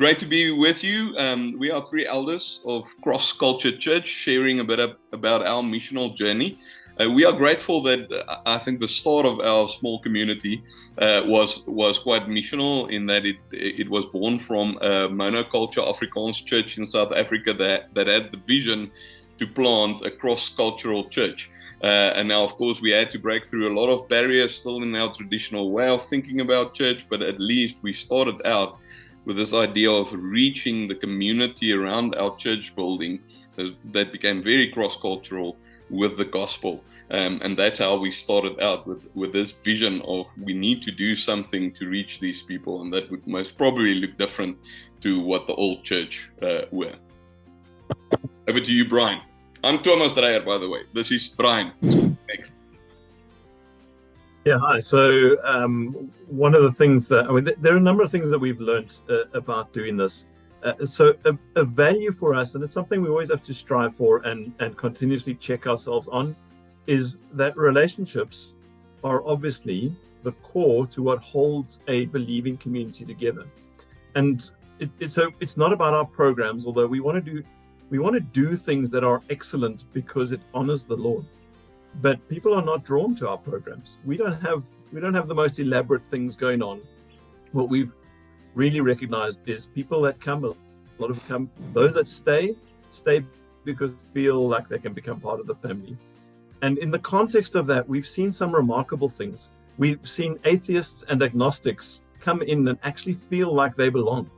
Great to be with you. We are three elders of Cross Culture Church, sharing a bit about our missional journey. We are grateful that I think the start of our small community was quite missional in that it was born from a monoculture Afrikaans church in South Africa that had the vision to plant a cross-cultural church. And now, of course, we had to break through a lot of barriers still in our traditional way of thinking about church, but at least we started out with this idea of reaching the community around our church building that became very cross-cultural with the gospel. And that's how we started out with this vision of we need to do something to reach these people, and that would most probably look different to what the old church were. Over to you, Brian. I'm Thomas Dreyer, by the way. This is Brian. Next. Yeah, hi. So one of the things that, there are a number of things that we've learned about doing this. So a value for us, and it's something we always have to strive for and continuously check ourselves on, is that relationships are obviously the core to what holds a believing community together. And so it's not about our programs, although we want to do things that are excellent because it honors the Lord. But people are not drawn to our programs. We don't have the most elaborate things going on. What we've really recognized is people that come, a lot of them come, those that stay because they feel like they can become part of the family. And in the context of that, we've seen some remarkable things. We've seen atheists and agnostics come in and actually feel like they belong.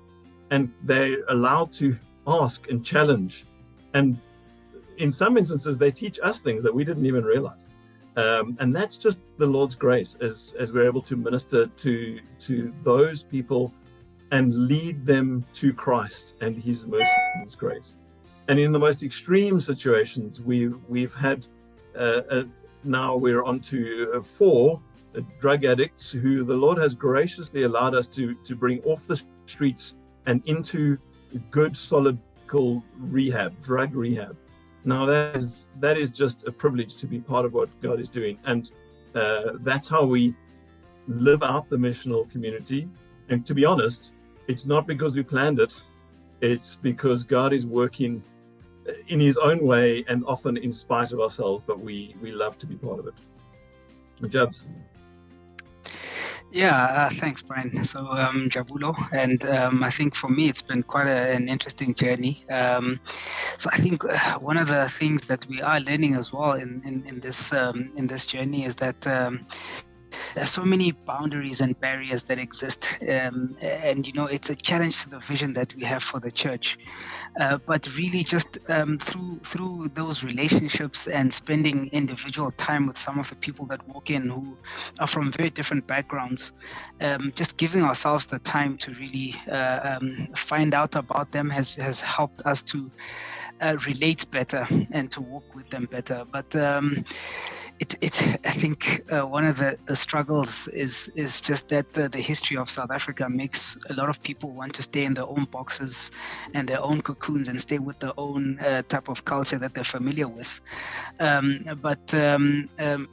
And they're allowed to ask and challenge. And in some instances, they teach us things that we didn't even realize. And that's just the Lord's grace as we're able to minister to those people and lead them to Christ and His mercy and His grace. And in the most extreme situations, we've had, now we're on to 4 drug addicts who the Lord has graciously allowed us to bring off the streets and into good, solid rehab, drug rehab. Now that is just a privilege to be part of what God is doing, and that's how we live out the missional community. And to be honest, it's not because we planned it; it's because God is working in His own way and often in spite of ourselves. But we love to be part of it. Jabs. Yeah, thanks, Brian. So, Jabulo, and I think for me, it's been quite an interesting journey. So I think one of the things that we are learning as well in this journey is that there's so many boundaries and barriers that exist, and it's a challenge to the vision that we have for the church. But really, just through those relationships and spending individual time with some of the people that walk in who are from very different backgrounds, just giving ourselves the time to really find out about them has helped us to relate better and to walk with them better. But I think one of the struggles is just that the history of South Africa makes a lot of people want to stay in their own boxes and their own cocoons and stay with their own type of culture that they're familiar with. But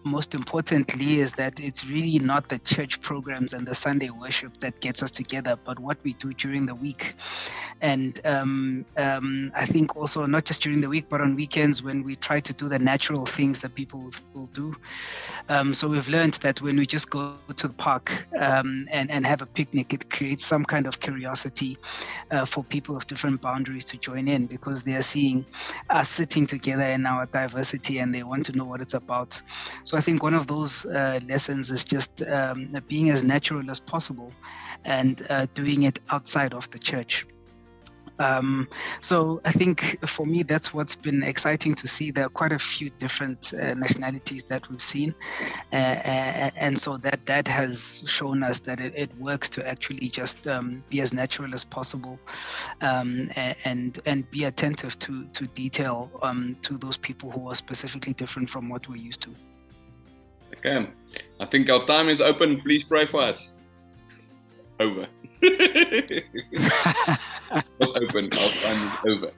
most importantly is that it's really not the church programs and the Sunday worship that gets us together, but what we do during the week. And I think also not just during the week, but on weekends when we try to do the natural things that people will do. So we've learned that when we just go to the park and have a picnic, it creates some kind of curiosity for people of different boundaries to join in, because they are seeing us sitting together in our diversity and they want to know what it's about. So I think one of those lessons is just being as natural as possible and doing it outside of the church. So I think for me, that's what's been exciting to see. There are quite a few different nationalities that we've seen. And so that has shown us that it works to actually just be as natural as possible and be attentive to detail to those people who are specifically different from what we're used to. Okay. I think our time is open. Please pray for us. Over. Not open, our time is over.